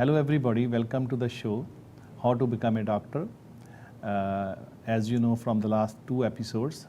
Hello everybody, welcome to the show How to Become a Doctor. As you know from the last 2 episodes,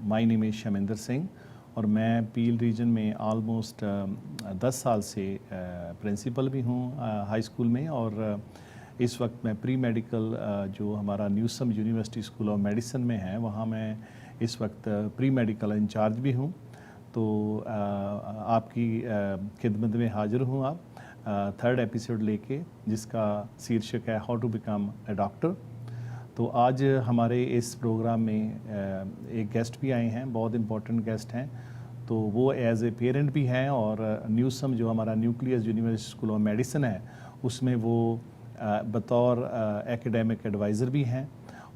my name is Shaminder Singh और मैं पील reason में almost 10 साल से principal भी हूँ high school में और इस वक्त मैं प्री मेडिकल जो हमारा Newsom university School of Medicine में है वहाँ मैं इस वक्त प्री मेडिकल इंचार्ज भी हूँ। तो आपकी खिदमत में हाजिर हूँ आप 3rd एपिसोड लेके जिसका शीर्षक है how to become a doctor. तो आज हमारे इस प्रोग्राम में एक गेस्ट भी आए हैं, बहुत इम्पोर्टेंट गेस्ट हैं। तो वो एज ए पेरेंट भी हैं और न्यूसम जो हमारा nucleus University School of medicine है उसमें वो बतौर एकेडमिक एडवाइज़र भी हैं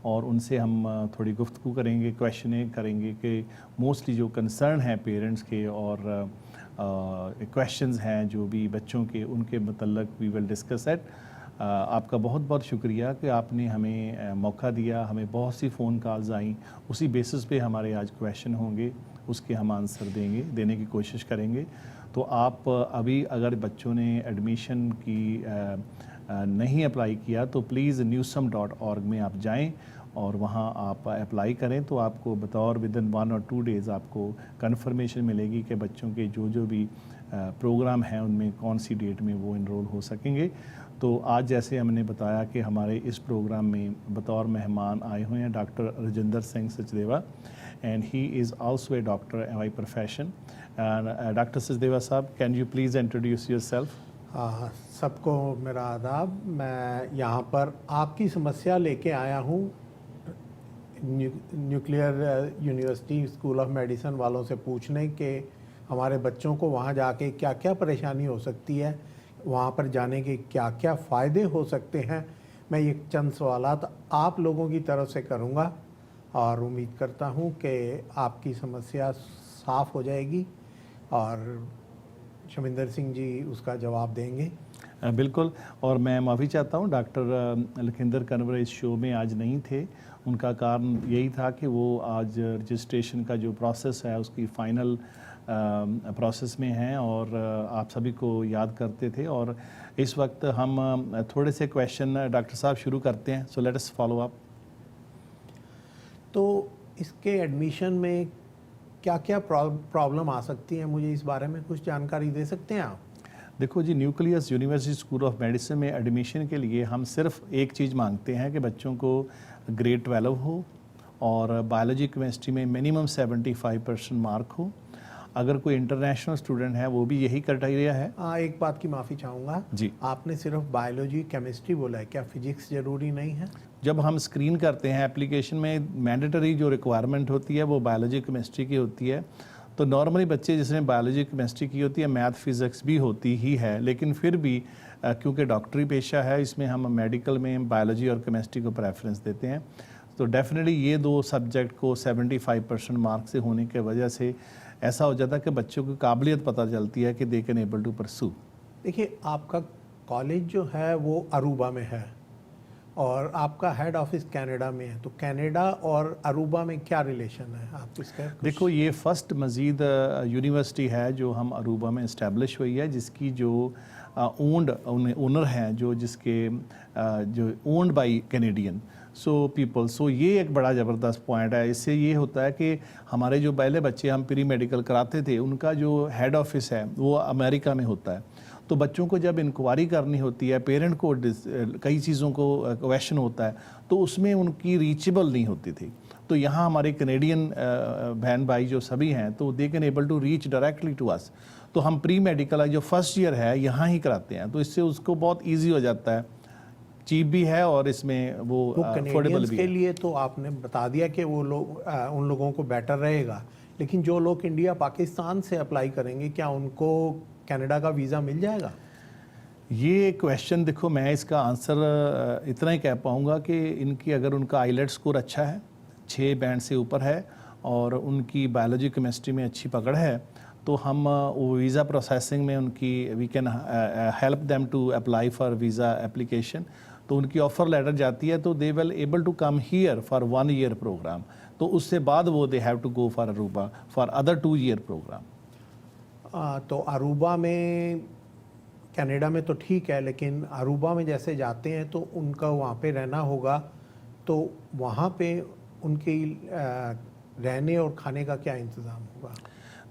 और उनसे हम थोड़ी गुफ्तगू करेंगे, क्वेश्चनिंग करेंगे कि मोस्टली जो कंसर्न हैं पेरेंट्स के और क्वेश्चंस हैं जो भी बच्चों के उनके मतलब वी विल डिस्कस इट। आपका बहुत बहुत शुक्रिया कि आपने हमें मौका दिया। हमें बहुत सी फ़ोन कॉल्स आई, उसी बेसिस पे हमारे आज क्वेश्चन होंगे, उसके हम आंसर देने की कोशिश करेंगे। तो आप अभी अगर बच्चों ने एडमिशन की नहीं अप्लाई किया तो प्लीज़ newsum.org में आप जाएं और वहाँ आप अप्लाई करें तो आपको बतौर विदिन 1 और 2 डेज़ आपको कन्फर्मेशन मिलेगी कि बच्चों के जो भी प्रोग्राम हैं उनमें कौन सी डेट में वो इनरोल हो सकेंगे। तो आज जैसे हमने बताया कि हमारे इस प्रोग्राम में बतौर मेहमान आए हुए हैं doctor Rajendra Singh Sachdeva and he is also a doctor by profession. Doctor Sachdeva sahab, can you please introduce yourself? सबको मेरा आदाब। मैं यहाँ पर आपकी समस्या लेके आया हूँ nuclear university School of medicine वालों से पूछने के हमारे बच्चों को वहाँ जाके क्या क्या परेशानी हो सकती है, वहाँ पर जाने के क्या क्या फ़ायदे हो सकते हैं। मैं ये चंद सवालात आप लोगों की तरफ से करूँगा और उम्मीद करता हूँ कि आपकी समस्या साफ़ हो जाएगी और शमिंदर सिंह जी उसका जवाब देंगे। बिल्कुल, और मैं माफ़ी चाहता हूँ डॉक्टर लखिंदर कन्वर इस शो में आज नहीं थे। उनका कारण यही था कि वो आज रजिस्ट्रेशन का जो प्रोसेस है उसकी फ़ाइनल प्रोसेस में हैं और आप सभी को याद करते थे। और इस वक्त हम थोड़े से क्वेश्चन डॉक्टर साहब शुरू करते हैं। So let us follow up. तो इसके एडमिशन में क्या क्या प्रॉब्लम आ सकती है, मुझे इस बारे में कुछ जानकारी दे सकते हैं आप? देखो जी, Nucleus University School of Medicine में एडमिशन के लिए हम सिर्फ एक चीज़ मांगते हैं कि बच्चों को ग्रेड 12 हो और बायोलॉजी केमिस्ट्री में मिनिमम 75% मार्क हो। अगर कोई इंटरनेशनल स्टूडेंट है वो भी यही क्राइटेरिया है। एक बात की माफ़ी चाहूँगा जी, आपने सिर्फ बायोलॉजी केमिस्ट्री बोला है, क्या फिजिक्स ज़रूरी नहीं है? जब हम स्क्रीन करते हैं एप्लीकेशन में मैंडेटरी जो रिक्वायरमेंट होती है वो बायोलॉजी केमिस्ट्री की होती है। तो नॉर्मली बच्चे जिसने बायोलॉजी केमिस्ट्री की होती है, मैथ फिज़िक्स भी होती ही है, लेकिन फिर भी क्योंकि डॉक्टरी पेशा है इसमें हम मेडिकल में बायोलॉजी और केमिस्ट्री को प्रेफरेंस देते हैं। तो डेफिनेटली ये 2 सब्जेक्ट को 75% मार्क से होने की वजह से ऐसा हो जाता है कि बच्चों की काबिलियत पता चलती है कि they can able to pursue. देखिए, आपका कॉलेज जो है वो अरूबा में है और आपका हेड ऑफिस कनाडा में है, तो कनाडा और अरूबा में क्या रिलेशन है आप इसका? देखो, ये फर्स्ट मज़ीद यूनिवर्सिटी है जो हम अरूबा में इस्टेब्लिश हुई है, जिसकी जो ओनर हैं जो ओन्ड बाई कैनेडियन पीपल। सो ये एक बड़ा ज़बरदस्त पॉइंट है। इससे ये होता है कि हमारे जो पहले बच्चे हम प्री मेडिकल कराते थे उनका जो हेड ऑफिस है वो अमेरिका में होता है। तो बच्चों को जब इंक्वायरी करनी होती है, पेरेंट को कई चीज़ों को क्वेश्चन होता है तो उसमें उनकी रीचेबल नहीं होती थी। तो यहाँ हमारे कैनेडियन बहन भाई जो सभी हैं तो they can able to reach directly to us. तो हम प्री मेडिकल जो फर्स्ट ईयर है यहाँ ही कराते हैं, तो इससे उसको बहुत ईजी हो जाता है, चीप भी है और इसमें वो अफोर्डेबल भी के है। लिए तो आपने बता दिया कि वो लोग उन लोगों को बेटर रहेगा, लेकिन जो लोग इंडिया पाकिस्तान से अप्लाई करेंगे क्या उनको कनाडा का वीज़ा मिल जाएगा? ये क्वेश्चन देखो, मैं इसका आंसर इतना ही कह पाऊँगा कि इनकी अगर उनका आईलेट स्कोर अच्छा है, 6 बैंड से ऊपर है और उनकी बायोलॉजी केमिस्ट्री में अच्छी पकड़ है तो हम वो वीज़ा प्रोसेसिंग में उनकी we can help them to apply for visa application. तो उनकी ऑफ़र लेटर जाती है तो they will able to come here for 1 year program. तो उससे बाद वो they have to go for Aruba for other 2 year program. तो अरूबा में कनाडा में तो ठीक है, लेकिन अरूबा में जैसे जाते हैं तो उनका वहाँ पे रहना होगा, तो वहाँ पे उनकी रहने और खाने का क्या इंतज़ाम होगा?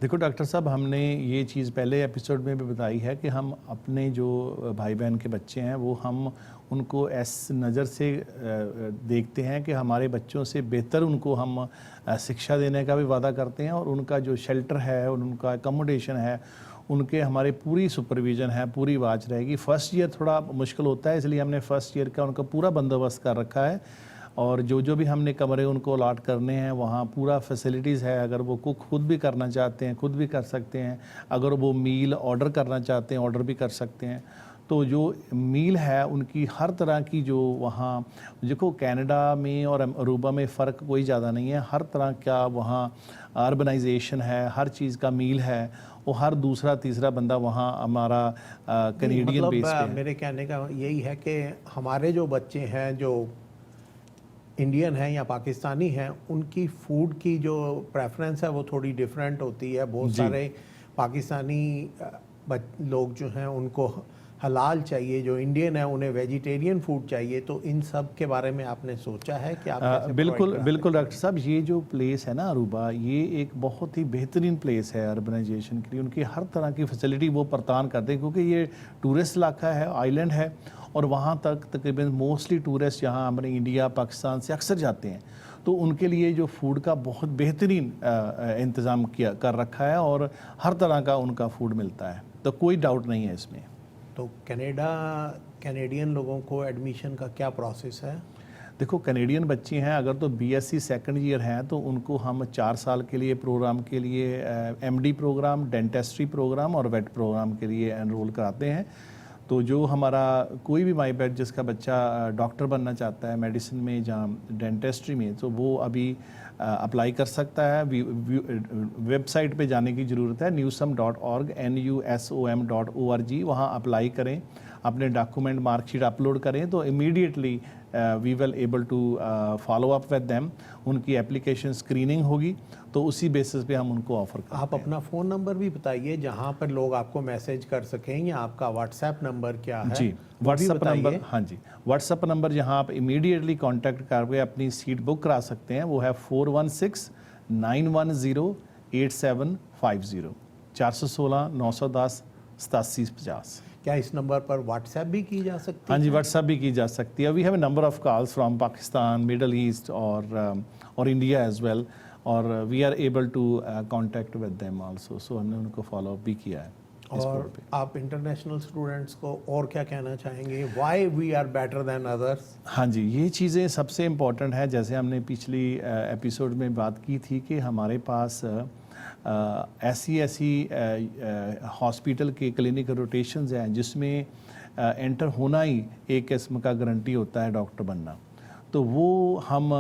देखो डॉक्टर साहब, हमने ये चीज़ पहले एपिसोड में भी बताई है कि हम अपने जो भाई बहन के बच्चे हैं वो हम उनको इस नज़र से देखते हैं कि हमारे बच्चों से बेहतर उनको हम शिक्षा देने का भी वादा करते हैं, और उनका जो शेल्टर है और उनका अकोमोडेशन है उनके हमारे पूरी सुपरविज़न है, पूरी वाच रहेगी। फ़र्स्ट ईयर थोड़ा मुश्किल होता है, इसलिए हमने फ़र्स्ट ईयर का उनका पूरा बंदोबस्त कर रखा है, और जो भी हमने कमरे उनको अलॉट करने हैं वहाँ पूरा फैसिलिटीज़ है। अगर वो कुक खुद भी करना चाहते हैं खुद भी कर सकते हैं, अगर वो मील ऑर्डर करना चाहते हैं ऑर्डर भी कर सकते हैं। तो जो मील है उनकी हर तरह की जो वहाँ, देखो कनाडा में और अरूबा में फ़र्क कोई ज़्यादा नहीं है, हर तरह का वहाँ अर्बनाइजेशन है, हर चीज़ का मील है, वो हर दूसरा तीसरा बंदा वहाँ हमारा कैनेडियन बेस पे है। मेरे कहने का यही है कि हमारे जो बच्चे हैं जो इंडियन हैं या पाकिस्तानी हैं, उनकी फूड की जो प्रेफरेंस है वो थोड़ी डिफरेंट होती है। बहुत सारे पाकिस्तानी लोग जो हैं उनको हलाल चाहिए, जो इंडियन है उन्हें वेजिटेरियन फूड चाहिए। तो इन सब के बारे में आपने सोचा है कि आप कैसे बिल्कुल बिल्कुल डॉक्टर साहब, ये जो प्लेस है ना अरूबा, ये एक बहुत ही बेहतरीन प्लेस है अर्बनाइजेशन के लिए। उनकी हर तरह की फैसिलिटी वो प्रदान करते हैं, क्योंकि ये टूरिस्ट इलाका है, आइलैंड है, और वहाँ तक तकरीबन मोस्टली टूरिस्ट यहाँ हमारे इंडिया पाकिस्तान से अक्सर जाते हैं। तो उनके लिए जो फूड का बहुत बेहतरीन इंतज़ाम किया कर रखा है, और हर तरह का उनका फूड मिलता है, तो कोई डाउट नहीं है इसमें। तो कैनेडियन लोगों को एडमिशन का क्या प्रोसेस है? देखो कैनेडियन बच्चे हैं अगर तो बीएससी सेकंड ईयर हैं तो उनको हम 4 साल के लिए प्रोग्राम के लिए एमडी प्रोग्राम, डेंटिस्ट्री प्रोग्राम और वेट प्रोग्राम के लिए एनरोल कराते हैं। तो जो हमारा कोई भी माई बैच जिसका बच्चा डॉक्टर बनना चाहता है मेडिसिन में या डेंटिस्ट्री में, तो वो अभी अप्लाई कर सकता है। वेबसाइट पे जाने की ज़रूरत है, newsom.org NUSOM.org, वहाँ अप्लाई करें, अपने डॉक्यूमेंट मार्कशीट अपलोड करें, तो immediately we will able to follow up with them. उनकी एप्लीकेशन स्क्रीनिंग होगी, तो उसी बेसिस पे हम उनको ऑफर करते हैं। आप अपना फ़ोन नंबर भी बताइए जहाँ पर लोग आपको मैसेज कर सकें, या आपका व्हाट्सएप नंबर क्या है? जी, व्हाट्सएप नंबर, हाँ जी, व्हाट्सएप नंबर जहाँ आप इमीडिएटली कांटेक्ट करके अपनी सीट बुक करा सकते हैं वो है 4169108750, 416-910-8750। क्या इस नंबर पर व्हाट्सएप भी की जा सकती है? हाँ जी, व्हाट्सएप भी की जा सकती है। We have a number of calls from Pakistan, Middle East और इंडिया एज वेल, और we are able to contact with them also. So हमने उनको फॉलो अप भी किया है। और आप इंटरनेशनल स्टूडेंट्स को और क्या कहना चाहेंगे? Why we are better than others? हाँ जी, ये चीज़ें सबसे इम्पॉर्टेंट है। जैसे हमने पिछली एपिसोड में बात की थी कि हमारे पास ऐसी हॉस्पिटल के क्लिनिकल रोटेशंस हैं जिसमें एंटर होना ही एक किस्म का गारंटी होता है डॉक्टर बनना, तो वो हम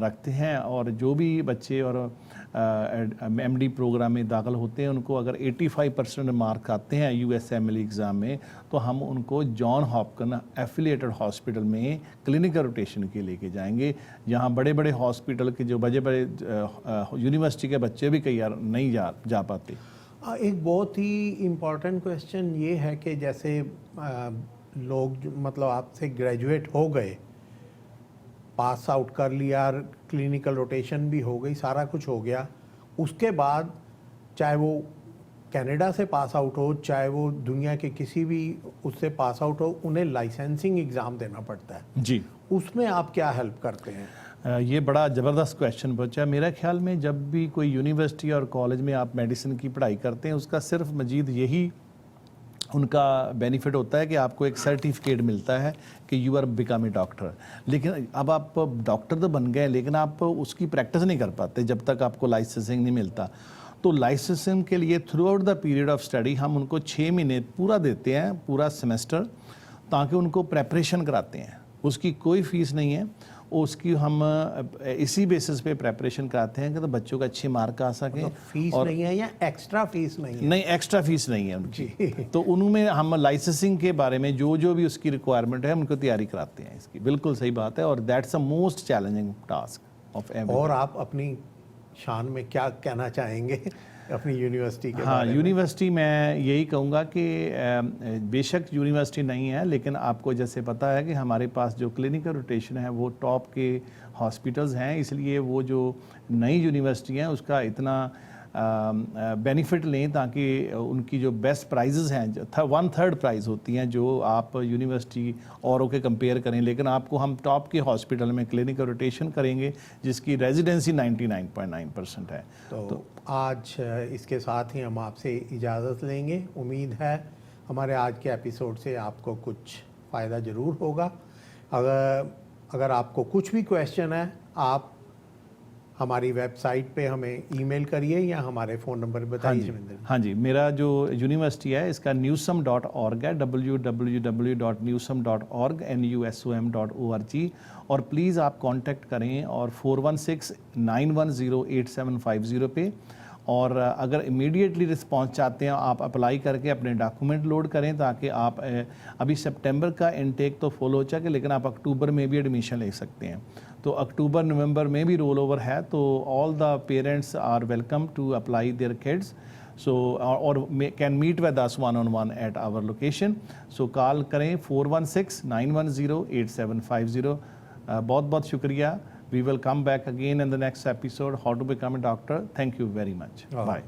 रखते हैं। और जो भी बच्चे और एमडी प्रोग्राम में दाखिल होते हैं उनको अगर 85% मार्क आते हैं यूएसएमएल एग्ज़ाम में, तो हम उनको जॉन हॉपकिन एफिलिएटेड हॉस्पिटल में क्लिनिकल रोटेशन के लेके जाएंगे। यहाँ बड़े बड़े हॉस्पिटल के जो बड़े बड़े यूनिवर्सिटी के बच्चे भी कई बार नहीं जा पाते। एक बहुत ही इम्पॉर्टेंट क्वेश्चन ये है कि जैसे लोग मतलब आपसे ग्रेजुएट हो गए, पास आउट कर लिया, क्लिनिकल रोटेशन भी हो गई, सारा कुछ हो गया, उसके बाद चाहे वो कनाडा से पास आउट हो, चाहे वो दुनिया के किसी भी उससे पास आउट हो, उन्हें लाइसेंसिंग एग्ज़ाम देना पड़ता है जी। उसमें आप क्या हेल्प करते हैं? ये बड़ा ज़बरदस्त क्वेश्चन पूछा। मेरा ख्याल में जब भी कोई यूनिवर्सिटी और कॉलेज में आप मेडिसिन की पढ़ाई करते हैं उसका सिर्फ मजीद यही उनका बेनिफिट होता है कि आपको एक सर्टिफिकेट मिलता है कि you are become a doctor. लेकिन अब आप डॉक्टर तो बन गए लेकिन आप उसकी प्रैक्टिस नहीं कर पाते जब तक आपको लाइसेंसिंग नहीं मिलता। तो लाइसेंसिंग के लिए through out the period of study हम उनको 6 महीने पूरा देते हैं, पूरा सेमेस्टर, ताकि उनको प्रेपरेशन कराते हैं। उसकी कोई फ़ीस नहीं है, उसकी हम इसी बेसिस पे प्रेपरेशन कराते हैं कि तो बच्चों का अच्छे मार्क आ सकें। फीस और नहीं है या एक्स्ट्रा फीस नहीं है? नहीं, एक्स्ट्रा फीस नहीं है उनकी। तो उनमें हम लाइसेंसिंग के बारे में जो भी उसकी रिक्वायरमेंट है उनको तैयारी कराते हैं इसकी। बिल्कुल सही बात है, और that's the most challenging task of every. और आप अपनी शान में क्या कहना चाहेंगे अपनी यूनिवर्सिटी के हाँ, बारे में? यूनिवर्सिटी मैं यही कहूँगा कि बेशक यूनिवर्सिटी नहीं है, लेकिन आपको जैसे पता है कि हमारे पास जो क्लिनिकल रोटेशन है वो टॉप के हॉस्पिटल्स हैं, इसलिए वो जो नई यूनिवर्सिटी हैं उसका इतना बेनिफिट लें ताकि उनकी जो बेस्ट प्राइजेज़ हैं, 1/3 प्राइज़ होती हैं जो आप यूनिवर्सिटी औरों के कंपेयर करें, लेकिन आपको हम टॉप के हॉस्पिटल में क्लिनिकल रोटेशन करेंगे जिसकी रेजिडेंसी 99.9% है। तो आज इसके साथ ही हम आपसे इजाज़त लेंगे। उम्मीद है हमारे आज के एपिसोड से आपको कुछ फ़ायदा ज़रूर होगा। अगर आपको कुछ भी क्वेश्चन है, आप हमारी वेबसाइट पे हमें ईमेल करिए या हमारे फ़ोन नंबर बताइए शमिंदर जी। हाँ जी, मेरा जो यूनिवर्सिटी है इसका newsum.org है, www.newsum.org NUSOM.org, और प्लीज़ आप कांटेक्ट करें और 416-910-8750 पे। और अगर इमीडिएटली रिस्पांस चाहते हैं आप अप्लाई करके अपने डॉक्यूमेंट लोड करें ताकि आप अभी सितंबर का इनटेक तो फुल हो चुका है, लेकिन आप अक्टूबर में भी एडमिशन ले सकते हैं। तो अक्टूबर नवंबर में भी रोल ओवर है, तो all the parents are welcome to apply their kids. So और can meet with us 1-on-1 at our location. So call करें 416-910-8750। बहुत बहुत शुक्रिया। We will come back again in the next episode, how to become a doctor. Thank you very much. Bye.